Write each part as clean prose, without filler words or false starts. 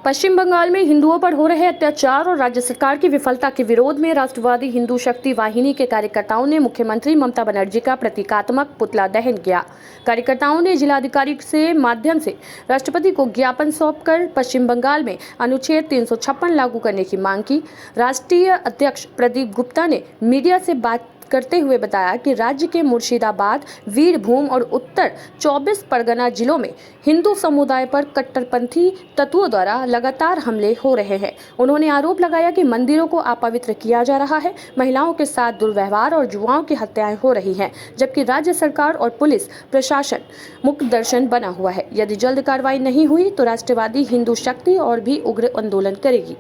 पश्चिम बंगाल में हिंदुओं पर हो रहे अत्याचार और राज्य सरकार की विफलता के विरोध में राष्ट्रवादी हिंदू शक्ति वाहिनी के कार्यकर्ताओं ने मुख्यमंत्री ममता बनर्जी का प्रतीकात्मक पुतला दहन किया। कार्यकर्ताओं ने जिलाधिकारी से माध्यम से राष्ट्रपति को ज्ञापन सौंपकर पश्चिम बंगाल में अनुच्छेद 356 लागू करने की मांग की। राष्ट्रीय अध्यक्ष प्रदीप गुप्ता ने मीडिया से बात करते हुए बताया कि राज्य के मुर्शिदाबाद, वीरभूम और उत्तर 24 परगना जिलों में हिंदू समुदाय पर कट्टरपंथी तत्वों द्वारा लगातार हमले हो रहे हैं। उन्होंने आरोप लगाया कि मंदिरों को अपवित्र किया जा रहा है, महिलाओं के साथ दुर्व्यवहार और युवाओं की हत्याएं हो रही हैं, जबकि राज्य सरकार और पुलिस प्रशासन मुक्त दर्शन बना हुआ है। यदि जल्द कार्रवाई नहीं हुई तो राष्ट्रवादी हिंदू शक्ति और भी उग्र आंदोलन करेगी।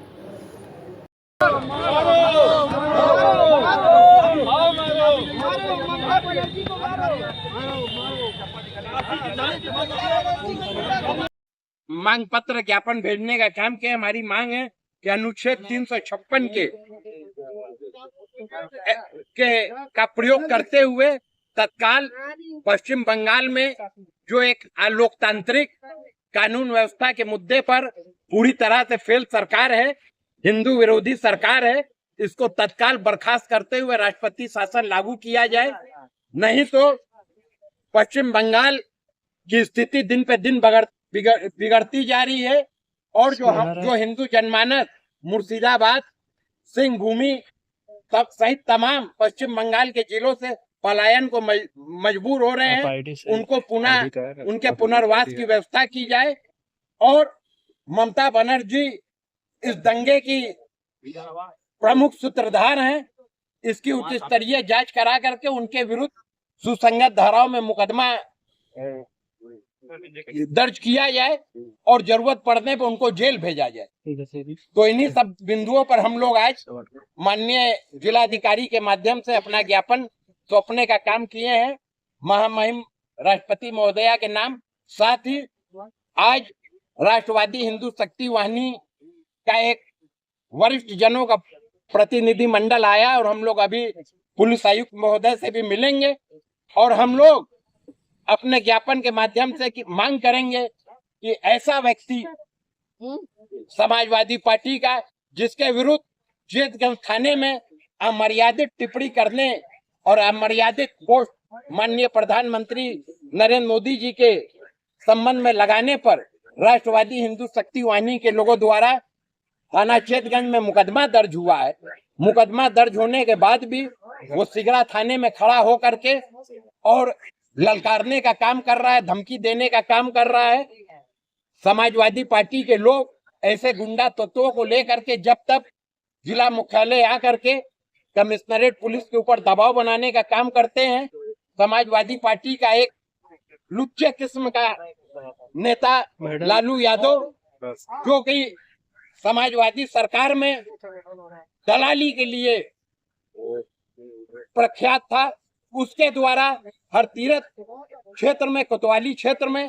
मांग पत्र ज्ञापन भेजने का काम किया। हमारी मांग है कि अनुच्छेद 356 का प्रयोग करते हुए तत्काल पश्चिम बंगाल में जो एक अलोकतांत्रिक कानून व्यवस्था के मुद्दे पर पूरी तरह से फेल सरकार है, हिंदू विरोधी सरकार है, इसको तत्काल बर्खास्त करते हुए राष्ट्रपति शासन लागू किया जाए। नहीं तो पश्चिम बंगाल की स्थिति दिन पे दिन बिगड़ती जा रही है और जो हिंदू जनमानस मुर्शिदाबाद, सिंह भूमि सहित तमाम पश्चिम बंगाल के जिलों से पलायन को मजबूर हो रहे हैं, उनको पुनः उनके पुनर्वास की व्यवस्था की जाए और ममता बनर्जी इस दंगे की प्रमुख सूत्रधार हैं। इसकी उच्च स्तरीय जांच करा करके उनके विरुद्ध सुसंगत धाराओं में मुकदमा दर्ज किया जाए और जरूरत पड़ने पर उनको जेल भेजा जाए। तो इन्हीं सब बिंदुओं पर हम लोग आज माननीय जिलाधिकारी के माध्यम से अपना ज्ञापन सौंपने का काम किए हैं महामहिम राष्ट्रपति महोदया के नाम। साथ ही आज राष्ट्रवादी हिंदू शक्ति वाहिनी का एक वरिष्ठ जनों का प्रतिनिधि मंडल आया और हम लोग अभी पुलिस आयुक्त महोदय से भी मिलेंगे और हम लोग अपने ज्ञापन के माध्यम से मांग करेंगे कि ऐसा व्यक्ति समाजवादी पार्टी का जिसके विरुद्ध जेतगंज थाने में अमर्यादित टिप्पणी करने और अमर्यादित पोस्ट माननीय प्रधानमंत्री नरेंद्र मोदी जी के संबंध में लगाने पर राष्ट्रवादी हिंदू शक्ति वाहिनी के लोगों द्वारा थाना चेतगंज में मुकदमा दर्ज हुआ है। मुकदमा दर्ज होने के बाद भी वो सिगड़ा थाने में खड़ा होकर के और ललकारने का काम कर रहा है, धमकी देने का काम कर रहा है। समाजवादी पार्टी के लोग ऐसे गुंडा तत्वों को लेकर के जब तक जिला मुख्यालय आकर के कमिश्नरेट पुलिस के ऊपर दबाव बनाने का काम करते हैं। समाजवादी पार्टी का एक लुच्चे किस्म का नेता लालू यादव जो कि समाजवादी सरकार में दलाली के लिए प्रख्यात था, उसके द्वारा हर तीरथ क्षेत्र में, कोतवाली क्षेत्र में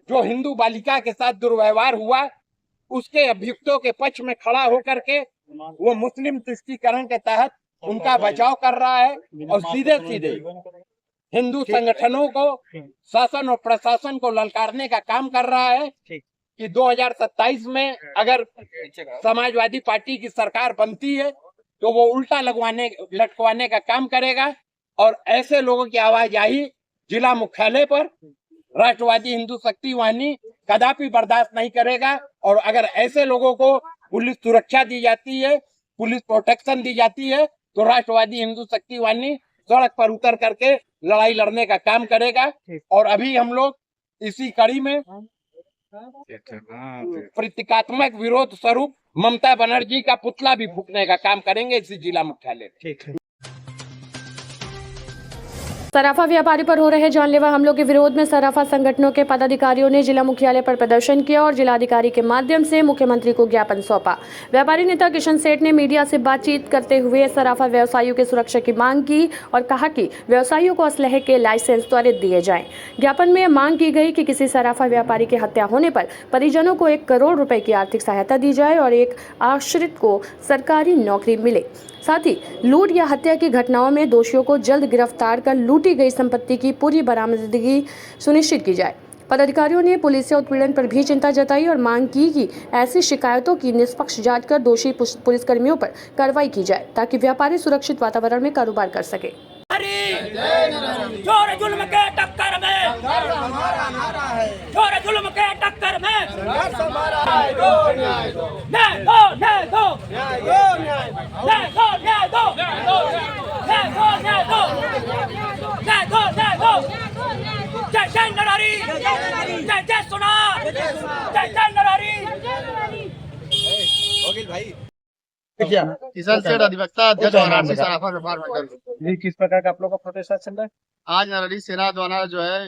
जो हिंदू बालिका के साथ दुर्व्यवहार हुआ उसके अभियुक्तों के पक्ष में खड़ा होकर के वो मुस्लिम तुष्टीकरण के तहत उनका बचाव कर रहा है और सीधे सीधे हिंदू संगठनों को, शासन और प्रशासन को ललकारने का काम कर रहा है कि 2027 में अगर समाजवादी पार्टी की सरकार बनती है तो वो उल्टा लटकवाने का काम करेगा और ऐसे लोगों की आवाजाही जिला मुख्यालय पर राष्ट्रवादी हिंदू शक्ति वाहिनी कदापि बर्दाश्त नहीं करेगा। और अगर ऐसे लोगों को पुलिस सुरक्षा दी जाती है, पुलिस प्रोटेक्शन दी जाती है तो राष्ट्रवादी हिंदू शक्ति वाहिनी सड़क पर उतर करके लड़ाई लड़ने का काम करेगा। और अभी हम लोग इसी कड़ी में प्रतीकात्मक विरोध स्वरूप ममता बनर्जी का पुतला भी फूकने का काम करेंगे इसी जिला मुख्यालय में। सराफा व्यापारी पर हो रहे जानलेवा हमलों के विरोध में सराफा संगठनों के पदाधिकारियों ने जिला मुख्यालय पर प्रदर्शन किया और जिलाधिकारी के माध्यम से मुख्यमंत्री को ज्ञापन सौंपा। व्यापारी नेता किशन सेठ ने मीडिया से बातचीत करते हुए सराफा व्यवसायियों की सुरक्षा की मांग की और कहा कि व्यवसायियों को असलहे के लाइसेंस त्वरित दिए जाएं। ज्ञापन में मांग की गई कि किसी सराफा व्यापारी की हत्या होने पर परिजनों को 1 करोड़ रुपए की आर्थिक सहायता दी जाए और एक आश्रित को सरकारी नौकरी मिले। साथ ही लूट या हत्या की घटनाओं में दोषियों को जल्द गिरफ्तार कर लूटी गई संपत्ति की पूरी बरामदगी सुनिश्चित की जाए। पदाधिकारियों ने पुलिस से उत्पीड़न पर भी चिंता जताई और मांग की कि ऐसी शिकायतों की निष्पक्ष जांच कर दोषी पुलिसकर्मियों पर कार्रवाई की जाए ताकि व्यापारी सुरक्षित वातावरण में कारोबार कर सके। जोर जुल्म के टक्कर में, जोर जुल्म के टक्कर में, न्याय दो, न्याय दो, न्याय दो, न्याय दो, न्याय दो, न्याय दो, न्याय दो, न्याय दो, न्याय दो, न्याय दो। जय जय नरहरि, जय जय सोनार, जय जय नरहरि। किसान सेठ अधिवक्ता अध्यक्ष वाराणसी सराफा व्यापार मंडल। जी, किस प्रकार का आप लोग का प्रोटेस्ट चल रहा है? आज नरहरि सेना द्वारा जो है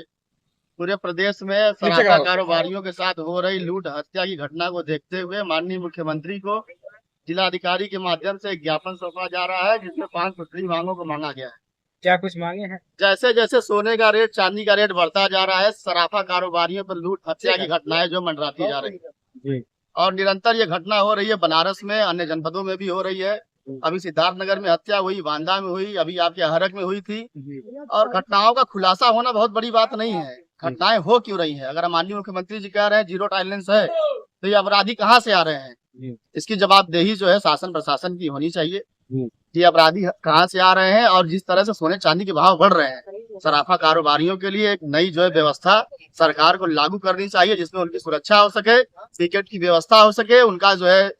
पूरे प्रदेश में सराफा कारोबारियों के साथ हो रही लूट हत्या की घटना को देखते हुए माननीय मुख्यमंत्री को जिलाधिकारी के माध्यम से एक ज्ञापन सौंपा जा रहा है, जिसमें 5 सूत्री मांगों को मांगा गया है। क्या कुछ मांगे हैं? जैसे जैसे सोने का रेट, चांदी का रेट बढ़ता जा रहा है, सराफा कारोबारियों पर लूट हत्या की घटनाएं जो मंडराती जा रही है और निरंतर ये घटना हो रही है। बनारस में, अन्य जनपदों में भी हो रही है। अभी सिद्धार्थनगर में हत्या हुई, बांदा में हुई, अभी आपके हरक में हुई थी। और घटनाओं का खुलासा होना बहुत बड़ी बात नहीं है। घटनाएं हो क्यों रही है? अगर माननीय मुख्यमंत्री जी कह रहे हैं जीरो टॉलरेंस है, तो ये अपराधी कहाँ से आ रहे हैं? इसकी जवाबदेही जो है शासन प्रशासन की होनी चाहिए। ये अपराधी कहाँ से आ रहे हैं और जिस तरह से सोने चांदी के भाव बढ़ रहे हैं, सराफा कारोबारियों के लिए एक नई जो है व्यवस्था सरकार को लागू करनी चाहिए, जिसमें उनकी सुरक्षा हो सके, टिकट की व्यवस्था हो सके, उनका जो है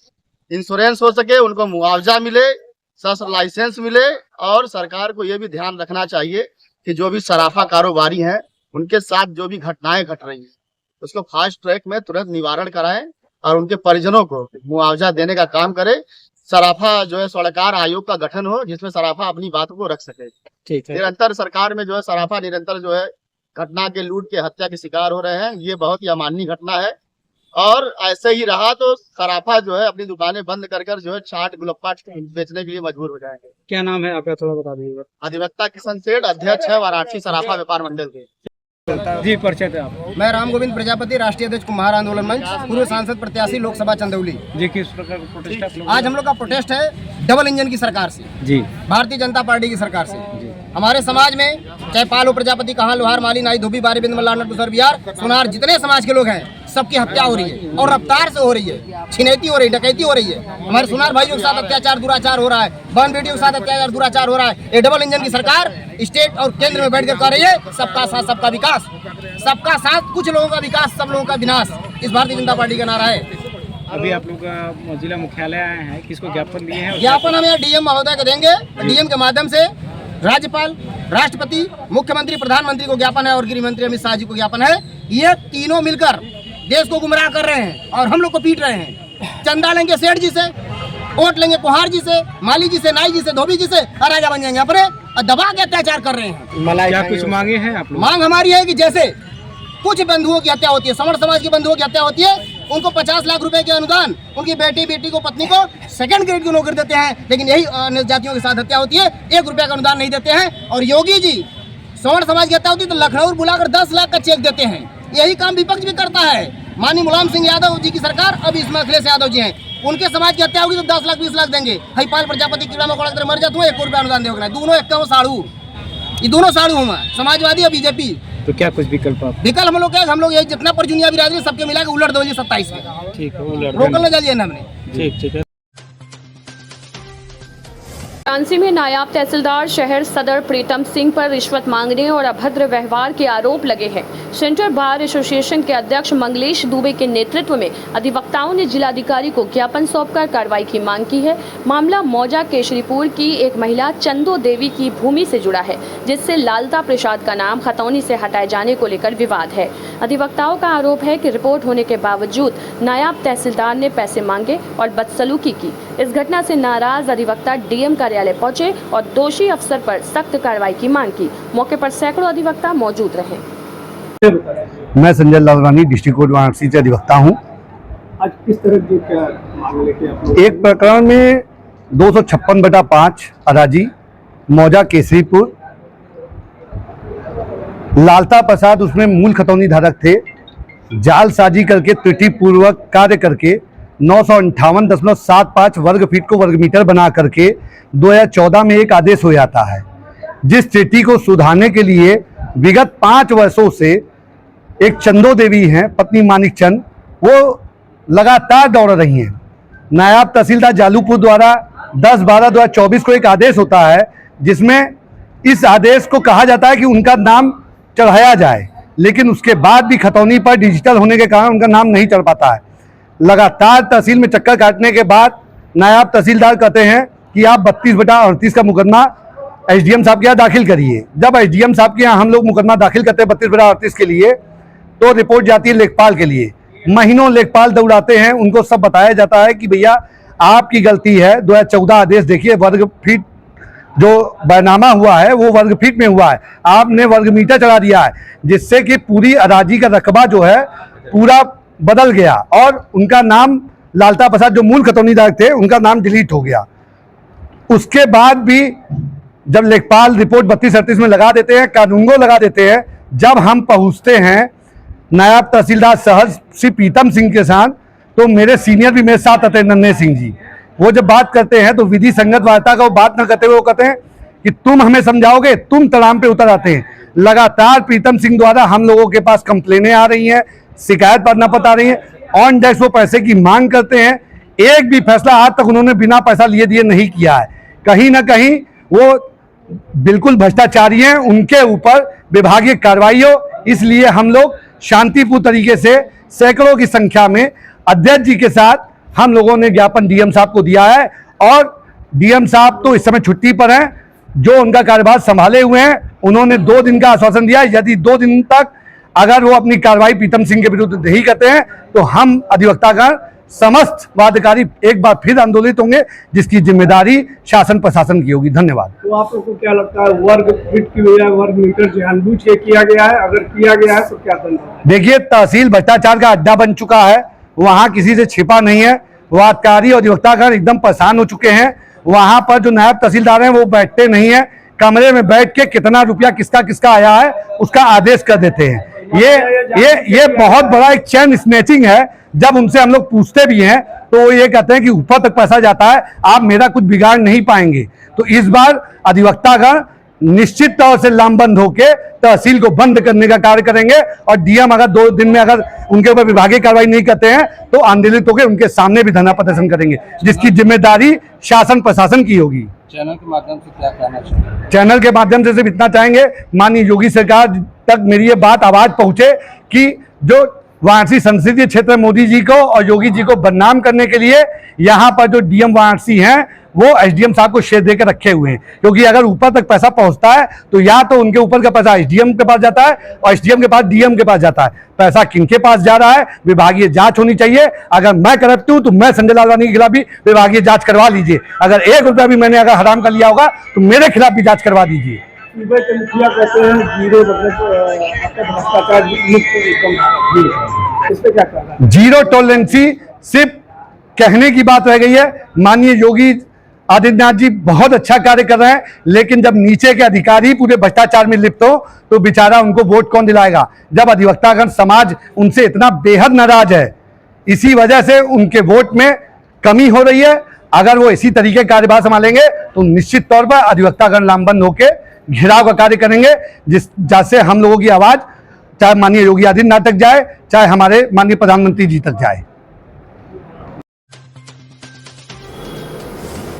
इंश्योरेंस हो सके, उनको मुआवजा मिले, शस्त्र लाइसेंस मिले। और सरकार को ये भी ध्यान रखना चाहिए कि जो भी सराफा कारोबारी हैं उनके साथ जो भी घटनाएं घट रही हैं उसको फास्ट ट्रैक में तुरंत निवारण कराएं और उनके परिजनों को मुआवजा देने का काम करे। सराफा जो है सड़कार आयोग का गठन हो, जिसमें सराफा अपनी बातों को रख सके। ठीक है। निरंतर सरकार में जो है सराफा निरंतर जो है घटना के लूट के हत्या के शिकार हो रहे हैं। ये बहुत ही अमानवीय घटना है और ऐसे ही रहा तो सराफा जो है अपनी दुकानें बंद कर जो है चाट गुलप्पा बेचने के लिए मजबूर हो जाएंगे। क्या नाम है आपका, थोड़ा बता दीजिएगा। अधिवक्ता किशन सेठ, अध्यक्ष है वाराणसी सराफा व्यापार मंडल के। जी, परिचय थे आप। मैं राम गोविंद प्रजापति, राष्ट्रीय अध्यक्ष कुम्हार आंदोलन मंच, पूर्व सांसद प्रत्याशी लोकसभा चंदौली। जी, किस प्रकार का प्रोटेस्ट आप लोग? आज हम लोग का प्रोटेस्ट है डबल इंजन की सरकार से, जी, भारतीय जनता पार्टी की सरकार से। हमारे समाज में चाहे पाल हो, प्रजापति, कहाँ, लोहार, माली, नाई, धोबी, बारी, बिंद, मल्लार, नटबुसर, बिहार, सोनार, जितने समाज के लोग हैं सबकी हत्या हो रही है और रफ्तार से हो रही है। छिनैती हो रही है, डकैती हो रही है। हमारे सोनार भाइयों के साथ अत्याचार दुराचार हो रहा है, बहन बेटियों के साथ अत्याचार दुराचार हो रहा है। ये डबल इंजन की सरकार स्टेट और केंद्र में बैठकर कर रही है सबका साथ सबका विकास, सबका साथ कुछ लोगों का विकास, सब लोगों का विनाश। इस भारतीय जनता पार्टी का नारा है। अभी आप लोग का जिला मुख्यालय आए हैं, किसको ज्ञापन दिए हैं? ज्ञापन हम यहाँ डीएम महोदय को देंगे। डीएम के माध्यम से राज्यपाल, राष्ट्रपति, मुख्यमंत्री, प्रधानमंत्री को ज्ञापन है और गृह मंत्री अमित शाह जी को ज्ञापन है। ये तीनों मिलकर देश को गुमराह कर रहे हैं और हम लोग को पीट रहे हैं। चंदा लेंगे सेठ जी से, वोट लेंगे कुहार जी से, माली जी से, नाई जी से, धोबी जी से, राजा बन जाएंगे अपने और दबा के अत्याचार कर रहे हैं। क्या कुछ मांगे हैं आप लोग? मांग हमारी है कि जैसे कुछ बंधुओं की हत्या होती है, सवर्ण समाज के बंधुओं की हत्या होती है, उनको 50 लाख रुपए के अनुदान, उनकी बेटी को, पत्नी को 2nd ग्रेड की नौकरी देते हैं। लेकिन यही अन्य जातियों के साथ हत्या होती है, 1 रुपया का अनुदान नहीं देते हैं। और योगी जी सवर्ण समाज की हत्या होती है तो लखनऊ बुलाकर 10 लाख का चेक देते हैं। यही काम विपक्ष भी करता है। माननीय मुलायम सिंह यादव जी की सरकार, अब इसमें अखिलेश यादव जी हैं, उनके समाज की हत्या होगी तो 10 लाख 20 लाख देंगे। हईपाल प्रजापति कीड़ा मकोड़ा की तरह मर जाते हैं, 1 रुपया अनुदान देगा। दोनों एक साड़ू, ये दोनों साड़ू हुआ, समाजवादी और बीजेपी। तो क्या कुछ विकल्प आप? विकल्प हम लोग हम लोग यही जितना पर जुनिया बिरादरी सबके मिला के उलट 2027 में। ठीक है, रोकल न जाइए ना हमने। ठीक है। वाराणसी में नायब तहसीलदार शहर सदर प्रीतम सिंह पर रिश्वत मांगने और अभद्र व्यवहार के आरोप लगे हैं। सेंट्रल बार एसोसिएशन के अध्यक्ष मंगलेश दुबे के नेतृत्व में अधिवक्ताओं ने जिलाधिकारी को ज्ञापन सौंपकर कार्रवाई की मांग की है। मामला मौजा केशरीपुर की एक महिला चंदो देवी की भूमि से जुड़ा है, जिससे लालता प्रसाद का नाम खतौनी से हटाए जाने को लेकर विवाद है। अधिवक्ताओं का आरोप है कि रिपोर्ट होने के बावजूद नायब तहसीलदार ने पैसे मांगे और बदसलूकी की। इस घटना से नाराज अधिवक्ता डीएम कार्यालय पहुंचे और दोषी अफसर पर सख्त कार्रवाई की मांग की। मौके पर सैकड़ों अधिवक्ता मौजूद रहे। मैं संजय लालवानी डिस्ट्रिक्ट कोर्ट वाराणसी से अधिवक्ता हूँ। आज किस तरह की क्या मांग लेके आप लोग? एक प्रकरण में 256/5 अराजी मौजा केसरीपुर, लालता प्रसाद उसमें मूल खतौनी धारक थे। जालसाजी करके त्रुटिपूर्वक कार्य करके 958.75 वर्ग फीट को वर्ग मीटर बना करके 2014 में एक आदेश हो जाता है, जिस स्थिति को सुधारने के लिए विगत 5 वर्षों से एक चंदो देवी हैं, पत्नी मानिक चंद, वो लगातार दौड़ रही हैं। नायब तहसीलदार जालूपुर द्वारा 10/12/2024 को एक आदेश होता है जिसमें इस आदेश को कहा जाता है कि उनका नाम चढ़ाया जाए, लेकिन उसके बाद भी खतौनी पर डिजिटल होने के कारण उनका नाम नहीं चढ़ पाता है। लगातार तहसील में चक्कर काटने के बाद नायब तहसीलदार कहते हैं कि आप 32/38 का मुकदमा एसडीएम साहब के यहाँ दाखिल करिए। जब एसडीएम साहब के यहाँ हम लोग मुकदमा दाखिल करते हैं 32/38 के लिए, तो रिपोर्ट जाती है लेखपाल के लिए। महीनों लेखपाल दौड़ाते हैं, उनको सब बताया जाता है कि भैया आपकी गलती है। 2014 आदेश देखिए, वर्ग फीट जो बैनामा हुआ है वो वर्ग फीट में हुआ है, आपने वर्ग मीटर चढ़ा दिया है, जिससे कि पूरी अराजी का रकबा जो है पूरा बदल गया और उनका नाम लालता प्रसाद जो मूल खतौनीदार थे उनका नाम डिलीट हो गया। उसके बाद भी जब लेखपाल रिपोर्ट 32/38 में लगा देते हैं, कानूनगो लगा देते हैं, जब हम पहुंचते हैं नायब तहसीलदार सहज श्री प्रीतम सिंह के साथ, तो मेरे सीनियर भी मेरे साथ आते हैं नन्हे सिंह जी। वो जब बात करते हैं तो विधि संगत वार्ता का वो बात न करते हुए वो कहते हैं कि तुम हमें समझाओगे, तुम तड़ाम पे उतर आते हैं। लगातार प्रीतम सिंह द्वारा हम लोगों के पास कंप्लेनें आ रही हैं, शिकायत पर न पता रही है, ऑन डेस्क वो पैसे की मांग करते हैं। एक भी फैसला आज तक उन्होंने बिना पैसा लिए दिए नहीं किया है। कहीं ना कहीं वो बिल्कुल भ्रष्टाचारी हैं, उनके ऊपर विभागीय कार्रवाई हो, इसलिए हम लोग शांतिपूर्ण तरीके से सैकड़ों की संख्या में अध्यक्ष जी के साथ हम लोगों ने ज्ञापन डीएम साहब को दिया है और डीएम साहब तो इस समय छुट्टी पर हैं, जो उनका कार्यभार संभाले हुए हैं। उन्होंने 2 दिन का आश्वासन दिया, यदि 2 दिन तक अगर वो अपनी कार्रवाई प्रीतम सिंह के विरुद्ध नहीं करते हैं तो हम अधिवक्तागण समस्त वादकारी एक बार फिर आंदोलित होंगे, जिसकी जिम्मेदारी शासन प्रशासन की होगी। धन्यवाद। तो आप लोगों को क्या लगता है, वर्ग फीट की बजाय वर्ग मीटर जानबूझ के किया गया है? अगर किया गया है तो क्या दंड है? देखिए, तहसील भ्रष्टाचार का अड्डा बन चुका है, वहां किसी से छिपा नहीं है। वादकारी और अधिवक्तागण एकदम परेशान हो चुके हैं। वहां पर जो नायब तहसीलदार हैं वो बैठते नहीं है, कमरे में बैठ के कितना रुपया किसका किसका आया है उसका आदेश कर देते हैं। ये बहुत बड़ा एक चैन स्नैचिंग है। जब उनसे हम लोग पूछते भी हैं तो वो ये कहते हैं कि ऊपर तक पैसा जाता है, आप मेरा कुछ बिगाड़ नहीं पाएंगे। तो इस बार अधिवक्तागण निश्चित तौर से लामबंद होकर तहसील को बंद करने का कार्य करेंगे और डीएम अगर 2 दिन में अगर उनके ऊपर विभागीय कार्रवाई नहीं करते हैं तो आंदोलित होकर उनके सामने भी धरना प्रदर्शन करेंगे, जिसकी जिम्मेदारी शासन प्रशासन की होगी। चैनल के माध्यम से क्या कहना चाहिए? चैनल के माध्यम से सिर्फ इतना चाहेंगे, माननीय योगी सरकार तक मेरी ये बात आवाज पहुंचे कि जो वाराणसी संसदीय क्षेत्र मोदी जी को और योगी जी को बदनाम करने के लिए यहाँ पर जो डीएम वाराणसी हैं वो एसडीएम साहब को शेयर देकर रखे हुए हैं, क्योंकि अगर ऊपर तक पैसा पहुंचता है तो या तो उनके ऊपर का पैसा एसडीएम के पास जाता है और एसडीएम के पास डीएम के पास जाता है। पैसा किनके पास जा रहा है, विभागीय जांच होनी चाहिए। अगर मैं करप्ट हूं तो मैं संजय लालवानी के खिलाफ भी विभागीय जांच करवा लीजिए। अगर 1 रुपया भी मैंने अगर हराम कर लिया होगा तो मेरे खिलाफ भी जांच करवा दीजिए। सूबे के मुखिया कहते हैं जीरो मतलब भ्रष्टाचार मुक्त एकदम, इस पे क्या कहना है? जीरो टॉलरेंसी सिर्फ कहने की बात रह गई है। माननीय योगी आदित्यनाथ जी बहुत अच्छा कार्य कर रहे हैं, लेकिन जब नीचे के अधिकारी पूरे भ्रष्टाचार में लिप्त हो तो बेचारा उनको वोट कौन दिलाएगा। जब अधिवक्तागण समाज उनसे इतना बेहद नाराज है, इसी वजह से उनके वोट में कमी हो रही है। अगर वो इसी तरीके कार्यभार संभालेंगे तो निश्चित तौर पर अधिवक्तागण लामबंद होकर घिराव का कार्य करेंगे, जिससे हम लोगों की आवाज चाहे माननीय योगी आदित्यनाथ तक जाए, चाहे हमारे माननीय प्रधानमंत्री जी तक जाए।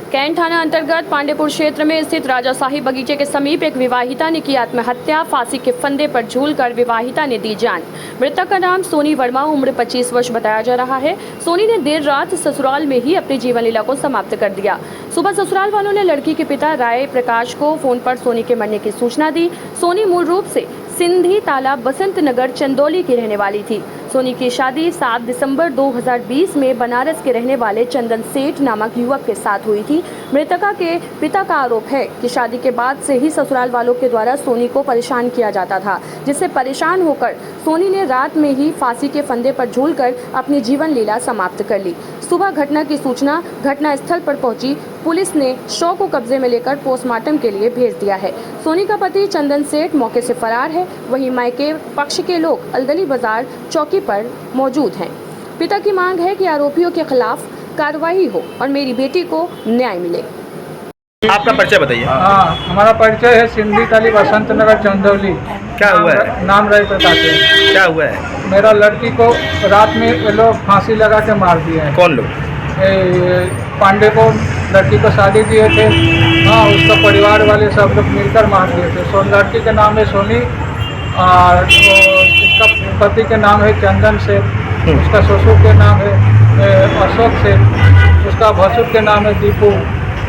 कैंट थाना अंतर्गत पांडेपुर क्षेत्र में स्थित राजा साहिब बगीचे के समीप एक विवाहिता ने की आत्महत्या। फांसी के फंदे पर झूलकर विवाहिता ने दी जान। मृतक का नाम सोनी वर्मा, उम्र 25 वर्ष बताया जा रहा है। सोनी ने देर रात ससुराल में ही अपनी जीवन लीला को समाप्त कर दिया। सुबह ससुराल वालों ने लड़की के पिता राय प्रकाश को फोन पर सोनी के मरने की सूचना दी। सोनी मूल रूप से सिंधी तालाब बसंत नगर चंदौली की रहने वाली थी। सोनी की शादी 7 दिसंबर 2020 में बनारस के रहने वाले चंदन सेठ नामक युवक के साथ हुई थी। मृतका के पिता का आरोप है कि शादी के बाद से ही ससुराल वालों के द्वारा सोनी को परेशान किया जाता था, जिससे परेशान होकर सोनी ने रात में ही फांसी के फंदे पर झूलकर अपनी जीवन लीला समाप्त कर ली। सुबह घटना की सूचना घटना स्थल पर पहुंची पुलिस ने शव को कब्जे में लेकर पोस्टमार्टम के लिए भेज दिया है। सोनी का पति चंदन सेठ मौके से फरार है। वहीं मायके पक्ष के लोग अलदली बाजार चौकी पर मौजूद हैं। पिता की मांग है कि आरोपियों के खिलाफ कार्रवाई हो और मेरी बेटी को न्याय मिले। आपका परिचय बताइए। हाँ, हमारा परिचय है सिंधी ताली बसंत नगर चंदौली। क्या हुआ है? नाम रही प्रकाश है। क्या हुआ है? मेरा लड़की को रात में ये लोग फांसी लगा के मार दिए हैं। कौन लोग? पांडे को लड़की को शादी दिए थे। हाँ, उसका परिवार वाले सब लोग मिलकर मार दिए थे। लड़की का नाम है सोनी और उसका पति के नाम है चंदन से, उसका ससुर के नाम है अशोक से, उसका भसुर के नाम है दीपू।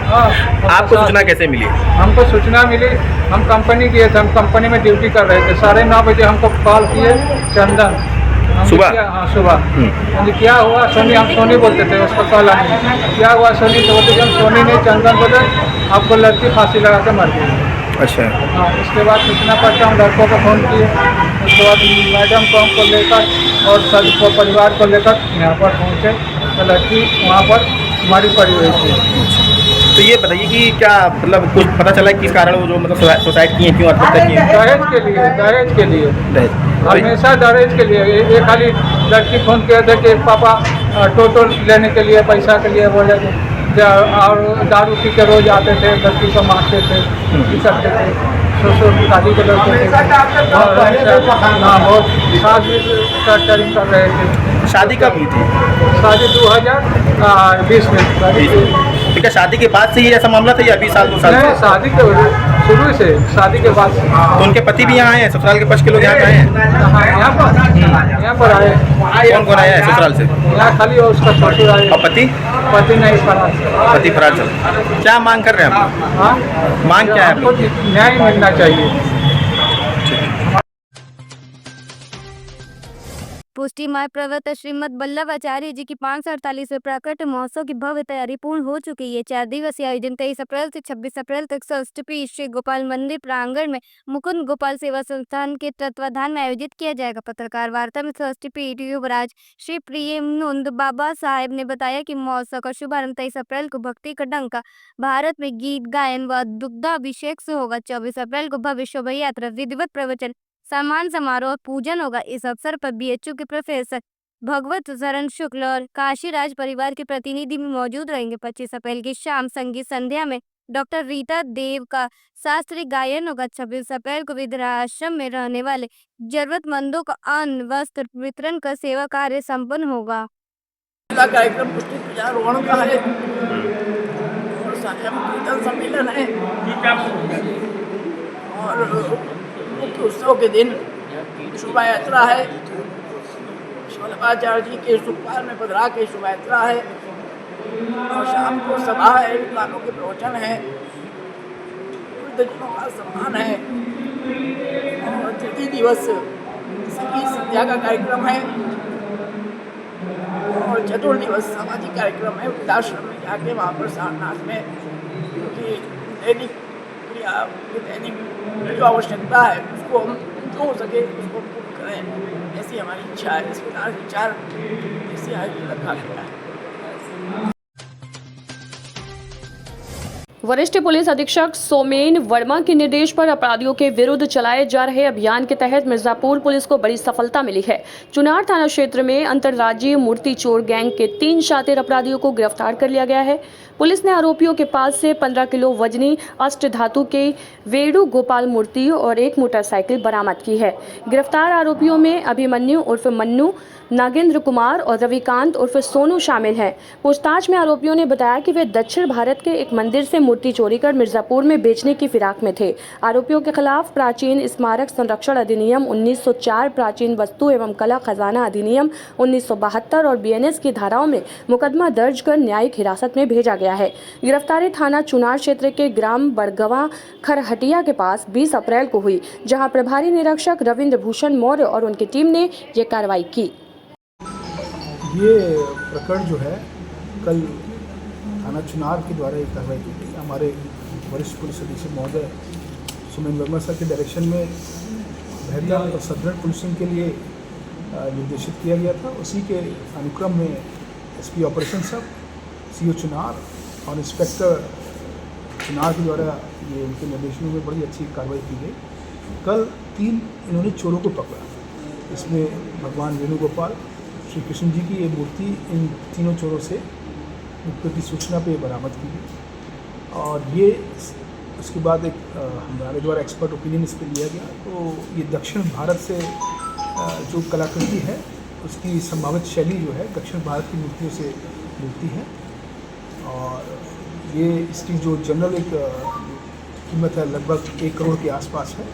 हाँ, आपको सूचना कैसे मिली? हमको सूचना मिली, हम कंपनी गए थे, हम कंपनी में ड्यूटी कर रहे थे। 9:30 बजे हमको कॉल किए चंदन। सुबह? हाँ, सुबह। हमने क्या हुआ सोनी, हम सोनी बोलते थे, उसका कॉल आने क्या हुआ सोनी, तो बोलते हम सोनी नहीं चंदन बोले आपको लड़की फांसी लगा के मर गई। अच्छा। हाँ, उसके बाद सूचना पर हम लड़कों को फ़ोन किए। उसके बाद मैडम को हमको लेकर और सबको परिवार को लेकर यहाँ पर पहुँचे तो लड़की वहाँ पर मरी पड़ी हुई थी। तो ये बताइए कि क्या मतलब कुछ पता चला किस कारण वो जो मतलब सुसाइड किए, क्यों आत्महत्या की? दहेज के लिए, दहेज के लिए, हमेशा दहेज के लिए। ये खाली लड़की फोन किए थे कि पापा टोटो लेने के लिए पैसा के लिए बोले थे, और दारू पी के रोज आते थे, लड़की को मारते थे, ये करते थे, ससुर शादी के लड़के थे और बहुत सास भी टर्चरिंग कर रहे थे। शादी कब हुई थी? शादी 2020 में। ठीक है, शादी के बाद से ही ऐसा मामला था या अभी साल 2 साल? नहीं, शादी के शुरू से, शादी के बाद। तो उनके पति भी यहाँ आए हैं? ससुराल के पक्ष के लोग यहाँ आए हैं? यहाँ पर आए। कौन कौन आया है ससुराल से? यहाँ खाली उसका ससुर आए। और पति? पति नहीं, फरार। पति फरार चल। क्या मांग कर रहे हैं आप? हाँ, मांग क्या है? हमको न्याय मिलना चाहिए। पुष्टि मार्ग प्रवर्तक श्रीमद वल्लभाचार्य जी की 548वें प्रकट महोत्सव की भव्य तैयारी पूर्ण हो चुकी है। 4 दिवसीय आयोजन 23 अप्रैल से 26 अप्रैल तक षष्ठी श्री गोपाल मंदिर प्रांगण में मुकुंद गोपाल सेवा संस्थान के तत्वाधान में आयोजित किया जाएगा। पत्रकार वार्ता में षष्ठी युवराज श्री प्रियमनंद बाबा साहेब ने बताया कि महोत्सव का शुभारंभ 23 अप्रैल को भक्ति का डंका भारत में गीत गायन व दुग्धाभिषेक से होगा। 24 अप्रैल को भव्य शोभा यात्रा, विधिवत प्रवचन, सम्मान समारोह और पूजन होगा। इस अवसर पर बीएचयू के प्रोफेसर भगवत शरण शुक्ल और काशी राज परिवार के प्रतिनिधि भी मौजूद रहेंगे। 25 अप्रैल की शाम संगीत संध्या में डॉक्टर रीता देव का शास्त्रीय गायन होगा। 26 अप्रैल को वृद्धाश्रम में रहने वाले जरूरतमंदों को अन्न वस्त्र वितरण कर सेवा कार्य संपन्न होगा। कार्यक्रम पुष्टि प्रजारोहण का है और कीर्तन सम्मेलन है और मुख्य उत्सव के दिन शोभा यात्रा है। वल्लभाचार्य जी के सुखपाल में पधरा के शोभा यात्रा है और शाम को सभा है, विद्वानों के प्रवचन है, वृद्धजनों का सम्मान है और तृतीय दिवस संगीत संध्या का कार्यक्रम है और चतुर्थ दिवस सामाजिक कार्यक्रम है। वृद्धाश्रम में जाके वहाँ पर सारनाथ में क्योंकि दैनिक जो आवश्यकता है उसको हम जो हो सके उसको पूर्ण करें, ऐसी हमारी इच्छा है। इस प्रकार विचार ऐसी आगे रखा गया है। वरिष्ठ पुलिस अधीक्षक सोमेन वर्मा के निर्देश पर अपराधियों के विरुद्ध चलाए जा रहे अभियान के तहत मिर्जापुर पुलिस को बड़ी सफलता मिली है। चुनार थाना क्षेत्र में अंतर्राज्यीय मूर्ति चोर गैंग के 3 शातिर अपराधियों को गिरफ्तार कर लिया गया है। पुलिस ने आरोपियों के पास से 15 किलो वजनी अष्टधातु के वेणु गोपाल मूर्ति और 1 मोटरसाइकिल बरामद की है। गिरफ्तार आरोपियों में अभिमन्यु उर्फ मन्नू, नागेंद्र कुमार और रविकांत उर्फ सोनू शामिल हैं। पूछताछ में आरोपियों ने बताया कि वे दक्षिण भारत के एक मंदिर से मूर्ति चोरी कर मिर्जापुर में बेचने की फिराक में थे। आरोपियों के खिलाफ प्राचीन स्मारक संरक्षण अधिनियम 1904, प्राचीन वस्तु एवं कला खजाना अधिनियम 1972 और बीएनएस की धाराओं में मुकदमा दर्ज कर न्यायिक हिरासत में भेजा गया है। गिरफ्तारी थाना चुनार क्षेत्र के ग्राम बड़गवा खरहटिया के पास 20 अप्रैल को हुई, जहां प्रभारी निरीक्षक रविंद्र भूषण मौर्य और उनकी टीम ने ये कार्रवाई की। ये प्रकरण जो है कल थाना चुनार के द्वारा एक कार्रवाई की गई। हमारे वरिष्ठ पुलिस अधीक्षक महोदय सोमेन वर्मा सर के डायरेक्शन में बेहतर और सदृढ़ पुलिसिंग के लिए निर्देशित किया गया था। उसी के अनुक्रम में एसपी ऑपरेशन सब, सीओ चुनार और इंस्पेक्टर चुनार के द्वारा ये उनके निर्देशों में बड़ी अच्छी कार्रवाई की गई। कल 3 इन्होंने चोरों को पकड़ा। इसमें भगवान वेणुगोपाल, श्री कृष्ण जी की ये मूर्ति इन तीनों चोरों से मुख्य की सूचना पे बरामद की गई और ये उसके बाद एक हमारे द्वारा एक्सपर्ट ओपिनियन इस पर लिया गया। तो ये दक्षिण भारत से जो कलाकृति है उसकी संभावित शैली जो है दक्षिण भारत की मूर्तियों से मिलती है और ये इसकी जो जनरल एक कीमत है लगभग 1 करोड़ के आसपास है।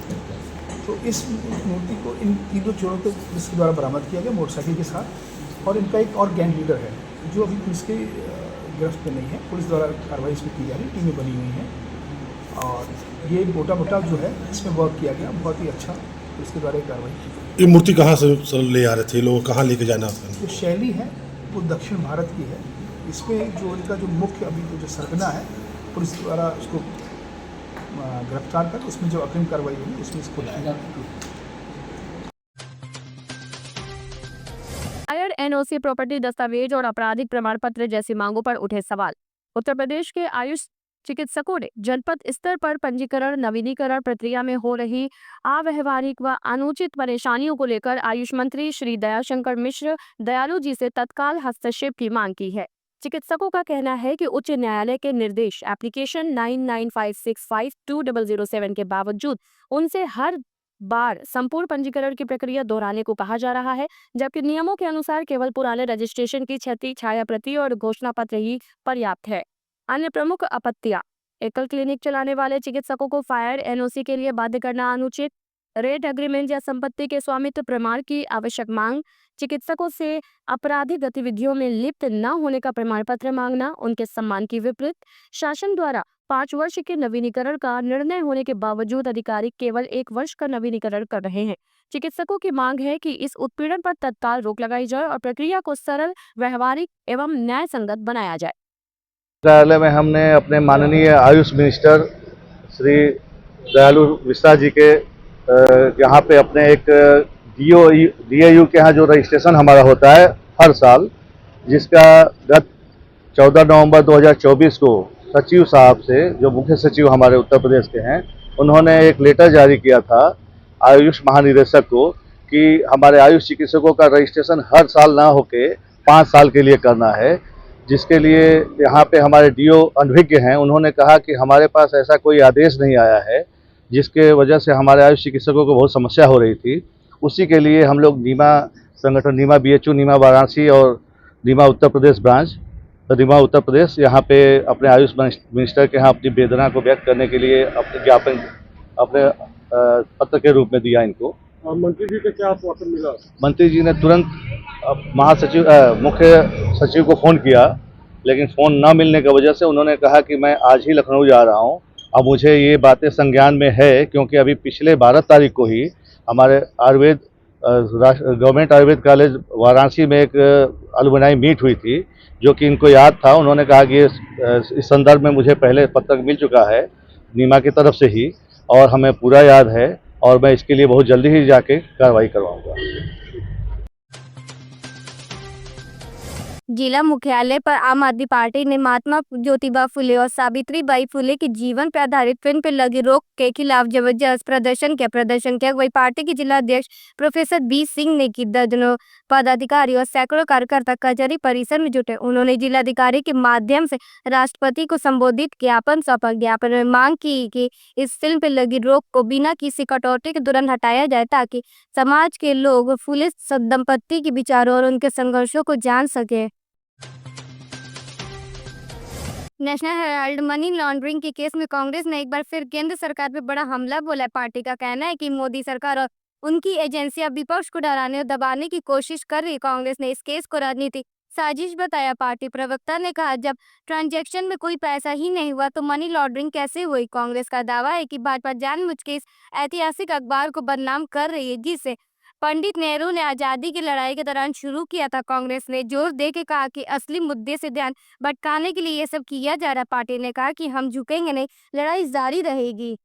तो इस मूर्ति को इन तीनों चोरों को पुलिस के द्वारा बरामद किया गया मोटरसाइकिल के साथ और इनका एक और गैंग लीडर है जो अभी पुलिस के गिरफ्त में नहीं है। पुलिस द्वारा कार्रवाई इसमें की जा रही, टीमें बनी हुई हैं और ये मोटा मोटा जो है इसमें वर्क किया गया, बहुत ही अच्छा पुलिस के द्वारा कार्रवाई की गई। ये मूर्ति कहाँ से ले आ रहे थे लोग, कहाँ लेके जाना था? जो शैली है वो दक्षिण भारत की है। इसमें जो इनका जो मुख्य अभी जो सरगना है पुलिस द्वारा उसको गिरफ्तार कर उसमें जो अग्रिम कार्रवाई हुई उसमें इसको हायर एनओसी, प्रॉपर्टी दस्तावेज और आपराधिक प्रमाण पत्र जैसी मांगों पर उठे सवाल। उत्तर प्रदेश के आयुष चिकित्सकों ने जनपद स्तर पर पंजीकरण नवीनीकरण प्रक्रिया में हो रही अव्यावहारिक व अनुचित परेशानियों को लेकर आयुष मंत्री श्री दयाशंकर मिश्र दयालु जी से तत्काल हस्तक्षेप की मांग की है। चिकित्सकों का कहना है कि उच्च न्यायालय के निर्देश एप्लीकेशन 9956520007 के बावजूद उनसे हर बार संपूर्ण पंजीकरण की प्रक्रिया दोहराने को कहा जा रहा है, जबकि नियमों के अनुसार केवल पुराने रजिस्ट्रेशन की क्षति छाया प्रति और घोषणा पत्र ही पर्याप्त है। अन्य प्रमुख आपत्तियां: एकल क्लिनिक चलाने वाले चिकित्सकों को फायर एनओसी के लिए बाध्य करना अनुचित, रेट एग्रीमेंट या संपत्ति के स्वामित्व प्रमाण की आवश्यक मांग, चिकित्सकों से आपराधिक गतिविधियों में लिप्त न होने का प्रमाण पत्र मांगना उनके सम्मान की विपरीत, शासन द्वारा 5 वर्ष के नवीनीकरण का निर्णय होने के बावजूद अधिकारी केवल 1 वर्ष का नवीनीकरण कर रहे हैं। चिकित्सकों की मांग है कि इस उत्पीड़न पर तत्काल रोक लगाई जाए और प्रक्रिया को सरल, व्यवहारिक एवं न्याय संगत बनाया जाए। न्यायालय में हमने अपने माननीय आयुष मिनिस्टर श्री दयालु मिश्रा जी के यहाँ पे अपने एक DAU के यहाँ जो रजिस्ट्रेशन हमारा होता है हर साल, जिसका गत 14 नवंबर 2024 को सचिव साहब से, जो मुख्य सचिव हमारे उत्तर प्रदेश के हैं, उन्होंने एक लेटर जारी किया था आयुष महानिदेशक को कि हमारे आयुष चिकित्सकों का रजिस्ट्रेशन हर साल ना होके 5 साल के लिए करना है, जिसके लिए यहाँ पे हमारे DO अनभिज्ञ हैं। उन्होंने कहा कि हमारे पास ऐसा कोई आदेश नहीं आया है, जिसके वजह से हमारे आयुष चिकित्सकों को बहुत समस्या हो रही थी। उसी के लिए हम लोग नीमा संगठन, नीमा BHU, नीमा वाराणसी और नीमा उत्तर प्रदेश ब्रांच, नीमा उत्तर प्रदेश, यहाँ पे अपने आयुष मिनिस्टर के यहाँ अपनी वेदना को व्यक्त करने के लिए अपने ज्ञापन अपने पत्र के रूप में दिया इनको। मंत्री जी का क्या आश्वासन मिला? मंत्री जी ने तुरंत महासचिव मुख्य सचिव को फ़ोन किया, लेकिन फ़ोन न मिलने की वजह से उन्होंने कहा कि मैं आज ही लखनऊ जा रहा हूँ। अब मुझे ये बातें संज्ञान में है, क्योंकि अभी पिछले 12 तारीख को ही हमारे आयुर्वेद गवर्नमेंट आयुर्वेद कॉलेज वाराणसी में एक अलुमनाई मीट हुई थी, जो कि इनको याद था। उन्होंने कहा कि इस संदर्भ में मुझे पहले पत्र मिल चुका है नीमा की तरफ से ही और हमें पूरा याद है और मैं इसके लिए बहुत जल्दी ही जाके कार्रवाई करवाऊंगा। जिला मुख्यालय पर आम आदमी पार्टी ने महात्मा ज्योतिबा फुले और सावित्रीबाई फुले के जीवन पर आधारित फिल्म पर लगी रोक के खिलाफ जबरदस्त प्रदर्शन किया। वही पार्टी के जिला अध्यक्ष प्रोफेसर बी सिंह ने की दर्जनों पदाधिकारी और सैकड़ों कार्यकर्ता कचहरी परिसर में जुटे। उन्होंने जिलाधिकारी के माध्यम से राष्ट्रपति को संबोधित ज्ञापन सौंपा। ज्ञापन में मांग की कि इस फिल्म पर लगी रोक को बिना किसी कटौती के तुरंत हटाया जाए, ताकि समाज के लोग फुले दंपत्ति के विचारों और उनके संघर्षों को जान सके। नेशनल हेराल्ड मनी लॉन्ड्रिंग के केस में कांग्रेस ने एक बार फिर केंद्र सरकार पर बड़ा हमला बोला है। पार्टी का कहना है कि मोदी सरकार और उनकी एजेंसियां विपक्ष को डराने और दबाने की कोशिश कर रही। कांग्रेस ने इस केस को राजनीतिक साजिश बताया। पार्टी प्रवक्ता ने कहा, जब ट्रांजैक्शन में कोई पैसा ही नहीं हुआ तो मनी लॉन्ड्रिंग कैसे हुई। कांग्रेस का दावा है कि भाजपा जानबूझ के इस ऐतिहासिक अखबार को बदनाम कर रही है, जिसे पंडित नेहरू ने आज़ादी की लड़ाई के दौरान शुरू किया था। कांग्रेस ने जोर देकर कहा कि असली मुद्दे से ध्यान भटकाने के लिए ये सब किया जा रहा है। पार्टी ने कहा कि हम झुकेंगे नहीं, लड़ाई जारी रहेगी।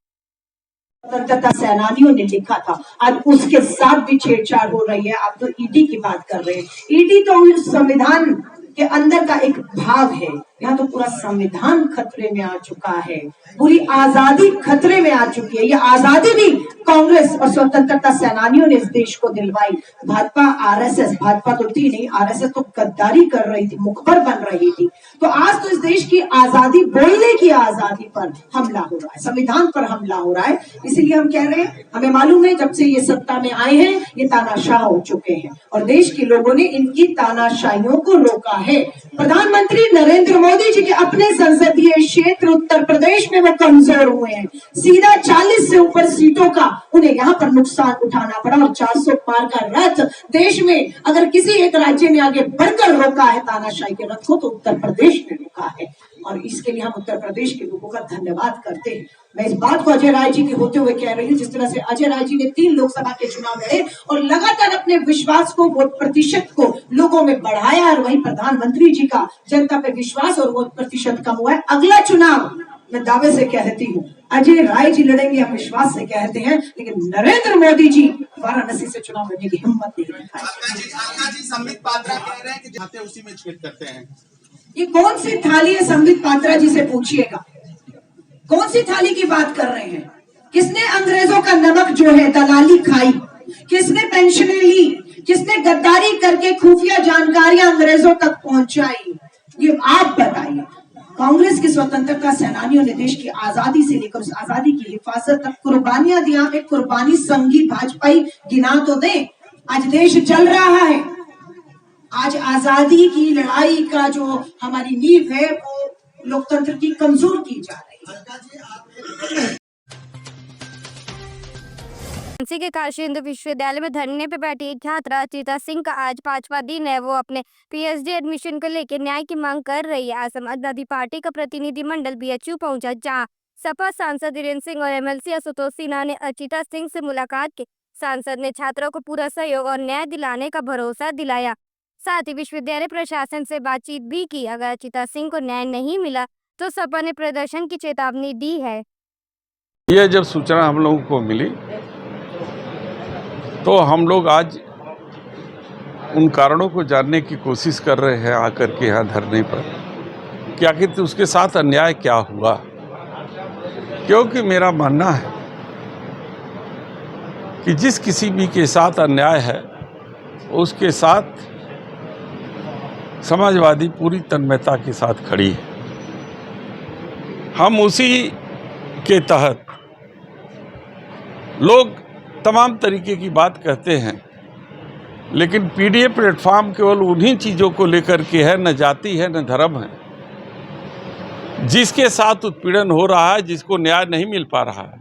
स्वतंत्रता सेनानियों ने लिखा था, आज उसके साथ भी छेड़छाड़ हो रही है। आप तो ईडी की बात कर रहे हैं। ईडी तो संविधान के अंदर का एक भाग है। यहाँ तो पूरा संविधान खतरे में आ चुका है, पूरी आजादी खतरे में आ चुकी है। ये आजादी नहीं, कांग्रेस और स्वतंत्रता सेनानियों ने इस देश को दिलवाई। भाजपा आरएसएस, भाजपा तो थी नहीं, आरएसएस तो गद्दारी कर रही थी, मुखबर बन रही थी। तो आज तो इस देश की आजादी, बोलने की आजादी पर हमला हो रहा है, संविधान पर हमला हो रहा है। इसीलिए हम कह रहे हैं, हमें मालूम है जब से ये सत्ता में आए हैं ये तानाशाह हो चुके हैं और देश के लोगों ने इनकी तानाशाहियों को रोका है। प्रधानमंत्री नरेंद्र मोदी जी के अपने संसदीय क्षेत्र उत्तर प्रदेश में वो कमजोर हुए हैं। सीधा 40 से ऊपर सीटों का उन्हें यहाँ पर नुकसान उठाना पड़ा और 400 पार का रथ देश में अगर किसी एक राज्य ने आगे बढ़कर रोका है तानाशाही के रथ को तो उत्तर प्रदेश ने रोका है और इसके लिए हम उत्तर प्रदेश के लोगों का धन्यवाद करते हैं। मैं इस बात को अजय राय जी के होते हुए कह रही हूँ, जिस तरह से अजय राय जी ने 3 लोकसभा के चुनाव लड़े और लगातार अपने विश्वास को, वोट प्रतिशत को लोगों में बढ़ाया और वहीं प्रधानमंत्री जी का जनता पे विश्वास और वोट प्रतिशत कम हुआ है। अगला चुनाव मैं दावे से कहती हूँ अजय राय जी लड़ेंगे, हम विश्वास से कहते हैं, लेकिन नरेंद्र मोदी जी वाराणसी से चुनाव लड़ने की हिम्मत नहीं दिखाई। संबित पात्रा कह रहे हैं कि जाते उसी में छेद करते हैं। ये कौन सी थाली है? संबित पात्रा जी से पूछिएगा, कौन सी थाली की बात कर रहे हैं? किसने अंग्रेजों का नमक जो है दलाली खाई? किसने पेंशनें ली? किसने गद्दारी करके खुफिया जानकारियां अंग्रेजों तक पहुंचाई? ये आप बताइए। कांग्रेस के स्वतंत्रता सेनानियों ने देश की आजादी से लेकर उस आजादी की हिफाजत तक कुर्बानियां दी। आप एक कुर्बानी संगी भाजपाई गिना तो दें। आज देश जल रहा है। आज आजादी की लड़ाई का जो हमारी नींव है वो लोकतंत्र की कमजोर की जा रही है। झांसी के काशी हिंदू विश्वविद्यालय में धरने पे बैठी एक छात्रा अचिता सिंह का आज 5वां दिन है। वो अपने पीएचडी एडमिशन को लेकर न्याय की मांग कर रही है। आज समाजवादी पार्टी का प्रतिनिधिमंडल बीएचयू पहुंचा, जहां सपा सांसद वीरेंद्र सिंह और एमएलसी आशुतोष सिन्हा ने अचिता सिंह से मुलाकात की। सांसद ने छात्रों को पूरा सहयोग और न्याय दिलाने का भरोसा दिलाया। साथ ही विश्वविद्यालय प्रशासन से बातचीत भी की। अगर अचिता सिंह को न्याय नहीं मिला तो सपा ने प्रदर्शन की चेतावनी दी है। यह जब सूचना हम लोगों को मिली तो हम लोग आज उन कारणों को जानने की कोशिश कर रहे हैं आकर के यहाँ धरने पर कि आखिर उसके साथ अन्याय क्या हुआ। क्योंकि मेरा मानना है कि जिस किसी भी के साथ अन्याय है उसके साथ समाजवादी पूरी तन्मयता के साथ खड़ी है। हम उसी के तहत लोग तमाम तरीके की बात कहते हैं, लेकिन पीडीए प्लेटफॉर्म केवल उन्हीं चीज़ों को लेकर के है, न जाति है न धर्म है। जिसके साथ उत्पीड़न हो रहा है, जिसको न्याय नहीं मिल पा रहा है,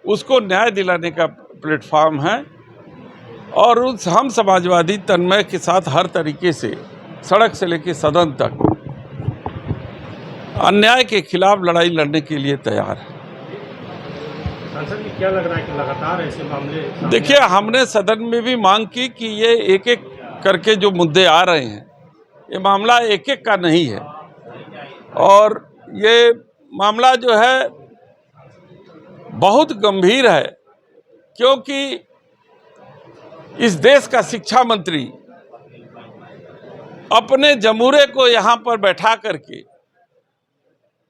उसको न्याय दिलाने का प्लेटफॉर्म है। और उस हम समाजवादी तन्मय के साथ हर तरीके से सड़क से लेकर सदन तक अन्याय के खिलाफ लड़ाई लड़ने के लिए तैयार है। सांसद जी क्या लग रहा है कि लगातार ऐसे मामले? देखिए, हमने सदन में भी मांग की कि ये एक एक करके जो मुद्दे आ रहे हैं, ये मामला एक एक का नहीं है और ये मामला जो है बहुत गंभीर है। क्योंकि इस देश का शिक्षा मंत्री अपने जमूरे को यहाँ पर बैठा करके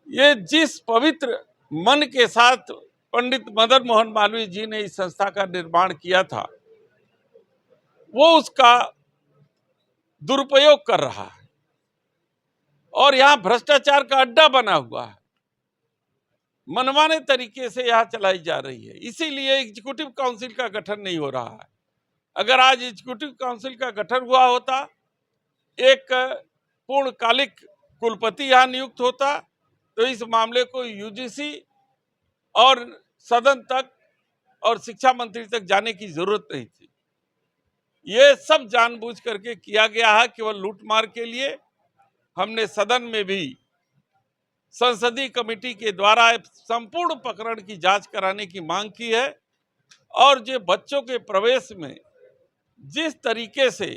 ये जिस पवित्र मन के साथ पंडित मदन मोहन मालवीय जी ने इस संस्था का निर्माण किया था, वो उसका दुरुपयोग कर रहा है और यहाँ भ्रष्टाचार का अड्डा बना हुआ है। मनमाने तरीके से यहाँ चलाई जा रही है। इसीलिए एग्जीक्यूटिव काउंसिल का गठन नहीं हो रहा है। अगर आज एग्जीक्यूटिव काउंसिल का गठन हुआ होता, एक पूर्णकालिक कुलपति यहाँ नियुक्त होता, तो इस मामले को यूजीसी और सदन तक और शिक्षा मंत्री तक जाने की जरूरत नहीं थी। ये सब जानबूझ करके किया गया है केवल लूटमार के लिए। हमने सदन में भी संसदीय कमेटी के द्वारा संपूर्ण प्रकरण की जांच कराने की मांग की है और जो बच्चों के प्रवेश में जिस तरीके से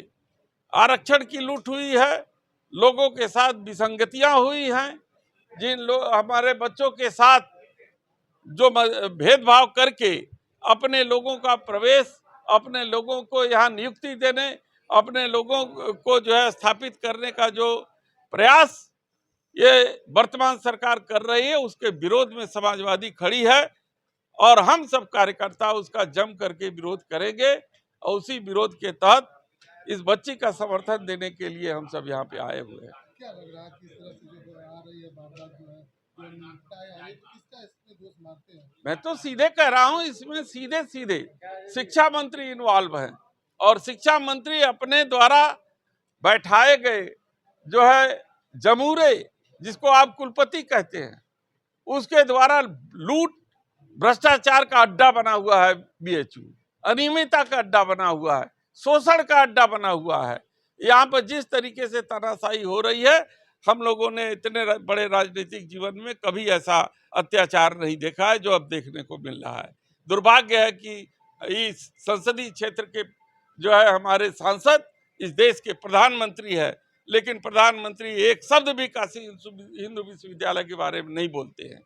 आरक्षण की लूट हुई है, लोगों के साथ विसंगतियां हुई हैं, जिन लोग हमारे बच्चों के साथ जो भेदभाव करके अपने लोगों का प्रवेश, अपने लोगों को यहाँ नियुक्ति देने, अपने लोगों को जो है स्थापित करने का जो प्रयास ये वर्तमान सरकार कर रही है, उसके विरोध में समाजवादी खड़ी है और हम सब कार्यकर्ता उसका जम करके विरोध करेंगे और उसी विरोध के तहत इस बच्ची का समर्थन देने के लिए हम सब यहाँ पे आए हुए हैं। क्या लग रहा है किस तरह से जो आ रही है वारदात जो है जो निपटा है किसका इसमें दोष मानते हैं? मैं तो सीधे कह रहा हूं, इसमें सीधे सीधे शिक्षा मंत्री इन्वॉल्व हैं और शिक्षा मंत्री अपने द्वारा बैठाए गए जो है जमूरे, जिसको आप कुलपति कहते हैं, उसके द्वारा लूट भ्रष्टाचार का अड्डा बना हुआ है। बीएचयू अनियमितता का अड्डा बना हुआ है, शोषण का अड्डा बना हुआ है। यहाँ पर जिस तरीके से तानाशाही हो रही है, हम लोगों ने इतने बड़े राजनीतिक जीवन में कभी ऐसा अत्याचार नहीं देखा है जो अब देखने को मिल रहा है। दुर्भाग्य है कि इस संसदीय क्षेत्र के जो है हमारे सांसद इस देश के प्रधानमंत्री है, लेकिन प्रधानमंत्री एक शब्द भी काशी हिंदू विश्वविद्यालय के बारे में नहीं बोलते हैं।